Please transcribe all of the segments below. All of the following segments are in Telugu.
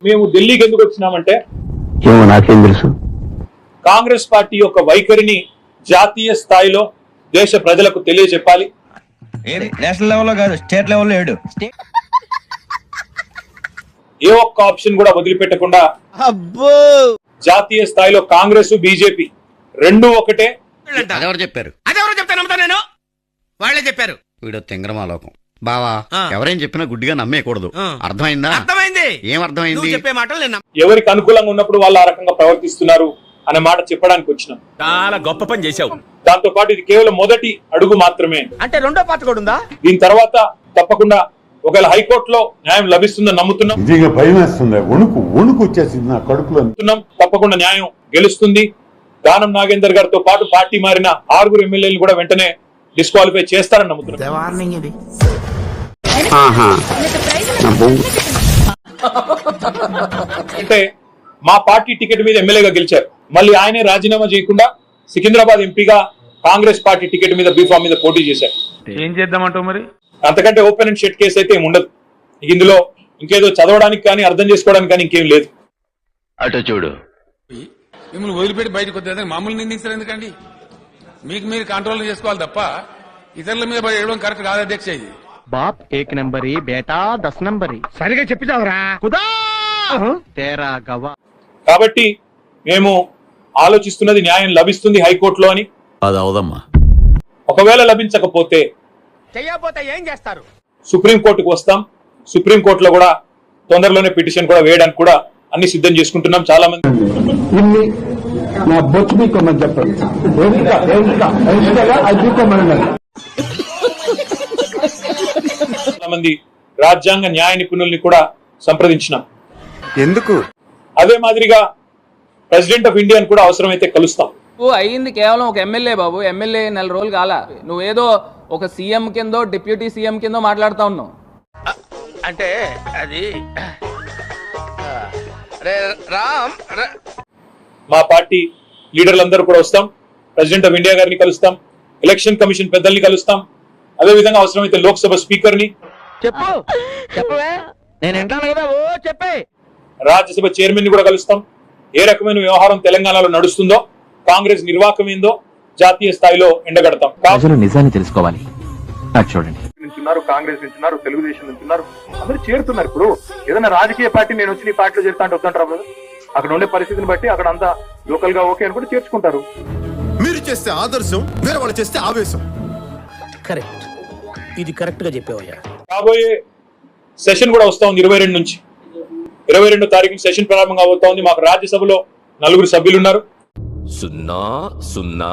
మేము ఢిల్లీకి ఎందుకు వచ్చినామంటే ఏమో నాకేం తెలుసు. కాంగ్రెస్ పార్టీ యొక్క వైఖరిని జాతీయ స్థాయిలో దేశ ప్రజలకు తెలియజెప్పాలి. నేషనల్ లెవెల్లో కాదు, స్టేట్ లెవెల్లో ఏడు. ఏ ఒక్క ఆప్షన్ కూడా వదిలిపెట్టకుండా జాతీయ స్థాయిలో కాంగ్రెస్ బీజేపీ రెండు ఒకటే. అదెవరు చెప్పారు? అదెవరో చెప్తే నమ్ముతాను నేను. వాళ్ళే చెప్పారు. వీడు తింగరమాలోకం. బావా, ఎవరేం చెప్పినా గుడ్డిగా నమ్మేయకూడదు. అర్థమైందా? అర్థమైంది. ఏం అర్థమైంది? నువ్వు చెప్పే మాటలు నేను ఎవరికి అనుకూలంగా ఉన్నప్పుడు వాళ్ళు ఆ రకంగా ప్రవర్తిస్తున్నారు అనే మాట చెప్పడానికి వచ్చినాం. చాలా గొప్ప పని చేశావు. దాంతో పాటు ఇది కేవలం మొదటి అడుగు మాత్రమే. అంటే రెండో పాత్ర కూడా ఉందా? దీని తర్వాత తప్పకుండా ఒకవేళ హైకోర్టులో న్యాయం లభిస్తుందని నమ్ముతున్నాం. భయం వేస్తుంది, వణుకు వచ్చేసింది నా కడుపులో. తప్పకుండా న్యాయం గెలుస్తుంది. దానం నాగేందర్ గారితో పాటు పార్టీ మారిన 6 ఎమ్మెల్యేలు కూడా వెంటనే డిస్క్వాలిఫై చేస్తారని నమ్ముతున్నాం. అంటే మా పార్టీ టికెట్ మీద ఎమ్మెల్యేగా గెలిచారు. మళ్ళీ ఆయనే రాజీనామా చేయకుండా సికింద్రాబాద్ ఎంపీగా కాంగ్రెస్ పార్టీ టికెట్ మీద బీఫామ్ మీద పోటీ చేశారు. ఏం చేద్దామంటావు మరి? అంతకంటే ఓపెన్ అండ్ షట్ కేసు అయితే ఏమి ఉండదు. ఇందులో ఇంకేదో చదవడానికి కానీ అర్థం చేసుకోవడానికి కానీ ఇంకేం లేదు. అటు చూడు. మిమ్మల్ని వదిలిపెట్టి బయటకు వచ్చేది మామూలు నిందించారు ఎందుకండి? మీకు మీరు కంట్రోల్ చేసుకోవాలి తప్ప ఇతరుల మీద పడేయడం కరెక్ట్ కాదు అధ్యక్ష. ఇది బాప్ 1 నంబరీ, బేటా 10 నంబరీ. సరిగా చెప్పిదావరా కుదా తేరా గవా. కాబట్టి మేము ఆలోచిస్తున్నది న్యాయం లభిస్తుంది హైకోర్టులో అని. అదవుదమ్మా. ఒకవేళ లభించకపోతే చెయ్యకపోతే ఏం చేస్తారు? సుప్రీంకోర్టుకు వస్తాం. సుప్రీంకోర్టులో కూడా తొందరలోనే పిటిషన్ కూడా వేయడానికి కూడా అన్ని సిద్ధం చేసుకుంటున్నాం. చాలా మంది చాలా మంది రాజ్యాంగ న్యాయ నిపుణుల్ని కూడా సంప్రదించినాం. ఎందుకు? అదే మాదిరిగా ప్రెసిడెంట్ ఆఫ్ ఇండియాని కూడా అవసరమైతే కలుస్తాం. అయ్యింది కేవలం ఒక ఎమ్మెల్యే బాబు. ఎమ్మెల్యే 4 రోజులు కాల. నువ్వేదో ఒక సీఎం కిందో డిప్యూటీ సీఎం కిందో మాట్లాడుతా ఉన్నావు. అంటే అది రామ్ మా పార్టీ లీడర్లందరూ కూడా వస్తాం. ప్రెసిడెంట్ ఆఫ్ ఇండియా గారిని కలుస్తాం. ఎలక్షన్ కమిషన్ పెద్దల్ని కలుస్తాం. అదే విధంగా అవసరమైతే లోక్సభ స్పీకర్ ని రాజ్యసభ చైర్మన్ ని కూడా కలుస్తాం. ఏ రకమైన వ్యవహారం తెలంగాణలో నడుస్తుందో, కాంగ్రెస్ నిర్వాహకం ఏందో జాతీయ స్థాయిలో ఎండగడతాం. నిజాన్ని తెలుసుకోవాలి. చూడండి, కాంగ్రెస్ నుంచి తెలుగుదేశం నుంచి అందరూ చేరుతున్నారు. ఇప్పుడు ఏదైనా రాజకీయ పార్టీ నేను వచ్చి నీ పార్టీలో చేరుతా అంటే వద్దంటారు. అక్కడ ఉండే పరిస్థితిని బట్టి అక్కడ అంతా లోకల్ గా ఓకే అని కూడా చేర్చుకుంటారు. మీరు చేస్తే ఆదర్శం, వేరే వాళ్ళు చేస్తే ఆవేశం. కరెక్ట్. ఇది కరెక్ట్ గా చెప్పేవయ్యా. రాబోయే సెషన్ కూడా వస్తా ఉంది. 22 నుంచి 22 తారీఖు సెషన్ ప్రారంభంగా అవుతా ఉంది. మాకు రాజ్యసభలో 4 సభ్యులు ఉన్నారు. 0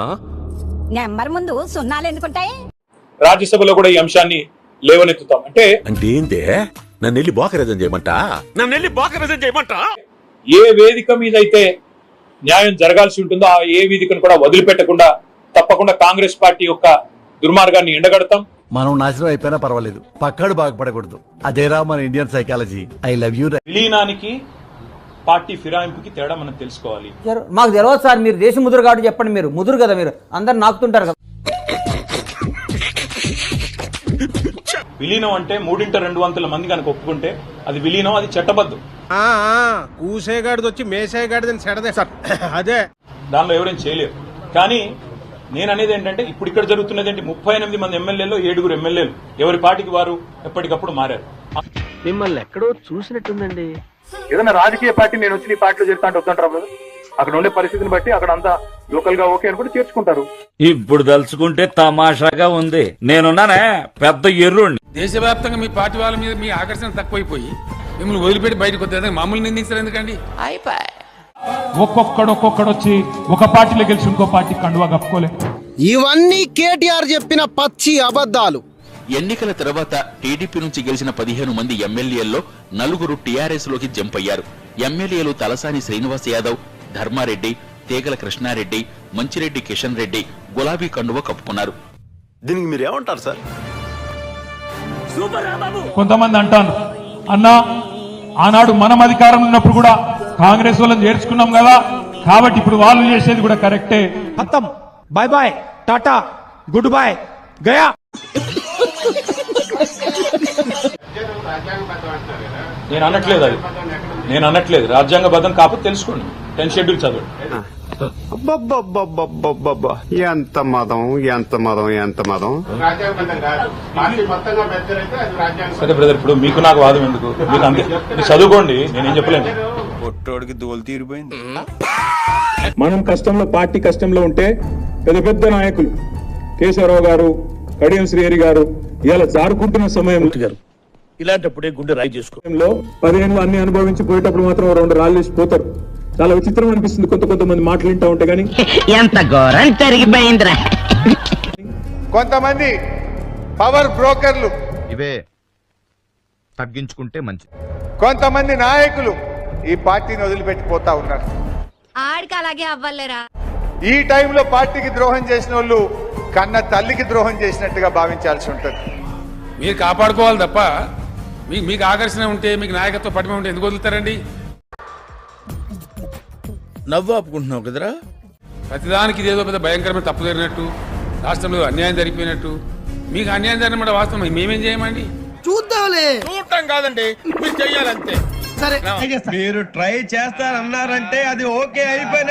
నెంబర్ ముందు సున్నాలు ఎందుకుంటాయి? రాజ్యసభలో కూడా ఈ అంశాన్ని లేవనెత్తుతాం. అంటే ఏంటే నన్ను వెళ్ళి బోకరేజం చేయమంటా? ఏ వేదిక మీద అయితే న్యాయం జరగాల్సి ఉంటుందో ఆ ఏ వేదికను కూడా వదిలిపెట్టకుండా తప్పకుండా కాంగ్రెస్ పార్టీ యొక్క దుర్మార్గాన్ని ఎండగడతాం. మనం నాశనం అయిపోయినా పర్వాలేదు, పక్కడు బాగుపడకూడదు. అదేరా మన Indian psychology. I love you. విలీనానికి పార్టీ ఫిరాయింపుకి తేడా మనం తెలుసుకోవాలి. మాకు తెలియదు సార్. మీరు దేశ ముదురు కాబట్టి చెప్పండి. మీరు ముదురు కదా, మీరు అందరు నాకుతుంటారు కదా. విలీనం అంటే 3/2 మంది కనుక ఒప్పుకుంటే అది విలీనం, అది చట్టబద్ధం. కూసేగాడిది వచ్చి మేసేగాడిదని సెడదే సార్. అదే దానిలో ఎవరేం చేయలేరు. కానీ నేను అనేది ఏంటంటే ఇప్పుడు ఇక్కడ జరుగుతున్నది ఏంటి? 38 మంది ఎమ్మెల్యేలు, 7 ఎమ్మెల్యేలు ఎవరి పార్టీకి వారు ఎప్పటికప్పుడు మారారు. మిమ్మల్ని ఎక్కడో చూసినట్టుందండి. ఏదైనా రాజకీయ పార్టీ నేను వచ్చి నీ పార్టీలో చేరుతా అంటే వద్దంటారు. అక్కడ ఉండే పరిస్థితిని బట్టి అక్కడ అంతా లోకల్ గా ఓకే అని కూడా చేర్చుకుంటారు. ఇప్పుడు తలుచుకుంటే తమాషాగా ఉంది. నేనున్నానే పెద్ద ఎర్రుండి. దేశవ్యాప్తంగా మీ పార్టీ వాళ్ళ మీద మీ ఆకర్షణ తక్కువైపోయి మిమ్మల్ని వదిలిపెట్టి బయటకు వచ్చేది మామూలు నిందించారు ఎందుకండి? ఒక్కొక్కడు వచ్చి ఒక పార్టీలో గెలిచి ఇంకో పార్టీ కండువా కప్పుకోలే. ఇవన్నీ కేటీఆర్ చెప్పిన పచ్చి అబద్ధాలు. ఎన్నికల తర్వాత టీడీపీ నుంచి గెలిచిన 15 మంది ఎమ్మెల్యేల్లో 4 టీఆర్ఎస్ లోకి జంప్ అయ్యారు. ఎమ్మెల్యేలు తలసాని శ్రీనివాస్ యాదవ్, ధర్మారెడ్డి, తేగల కృష్ణారెడ్డి, మంచిరెడ్డి కిషన్ రెడ్డి గులాబీ కండువ కప్పుకున్నారు. దీనికి మీరు ఏమంటారు సార్? కొంతమంది అంటాను, అన్నా ఆనాడు మనం అధికారం ఉన్నప్పుడు కూడా కాంగ్రెస్ వాళ్ళని చేర్చుకున్నాం కదా, కాబట్టి ఇప్పుడు వాళ్ళు చేసేది కూడా కరెక్టే. ఖతం, బాయ్ బాయ్, టాటా, గుడ్ బాయ్, గయా. నేను అనట్లేదు రాజ్యాంగబద్ధం కాకపోతే తెలుసుకోండి 10th షెడ్యూల్ చదవండి. అబ్బబ్బబ్బబ్బబ్బబ్బబ్బా. ఎంత మదం ఎంత మదం ఎంత మదం. సరే బ్రదర్, ఇప్పుడు మీకు నాకు వాదం ఎందుకు? మీకు అంతే, మీరు చదువుకోండి, నేనేం చెప్పలేను. పొట్టోడికి దోలు తీరిపోయింది. మనం కష్టంలో, పార్టీ కష్టంలో ఉంటే పెద్ద పెద్ద నాయకులు కేశవరావు గారు, కడియం శ్రీహరి గారు ఇలా జారుకుంటున్న సమయంలో ఇలాంటప్పుడే గుండె రాయి చేసుకో. 15 అన్ని అనుభవించి పోయేటప్పుడు మాత్రం 2 రాళ్ళు వేసి పోతారు. చాలా విచిత్రం అనిపిస్తుంది కొంతమంది మాటలు వింటా ఉంటే గానీ. ఎంత ఘోరం జరిగిపోయిందిరా. కొంతమంది పవర్ బ్రోకర్లు, ఇవే తగ్గించుకుంటే మంచిది. కొంతమంది నాయకులు ఈ పార్టీని వదిలిపెట్టిపోతా ఉన్నారు. ఆడికి అలాగే అవ్వలేరా. ఈ టైంలో పార్టీకి ద్రోహం చేసిన వాళ్ళు కన్న తల్లికి ద్రోహం చేసినట్టుగా భావించాల్సి ఉంటుంది. మీరు కాపాడుకోవాలి తప్ప మీకు ఆకర్షణ ఉంటే, మీకు నాయకత్వ పటిమ ఉంటే ఎందుకు వదులుతారండి? నవ్వు ఆపుకుంటున్నావు కదరా. ప్రతిదానికి ఇదేదో పెద్ద భయంకరమైన తప్పు జరిగినట్టు, రాష్ట్రంలో అన్యాయం జరిగిపోయినట్టు. మీకు అన్యాయం జరిగిన వాస్తవం మేమేం చేయమండి? చూద్దాంలే. చూడటం కాదండి, మీరు చెయ్యాలంతే. సరే మీరు ట్రై చేస్తారన్నారంటే అది ఓకే అయిపోయిన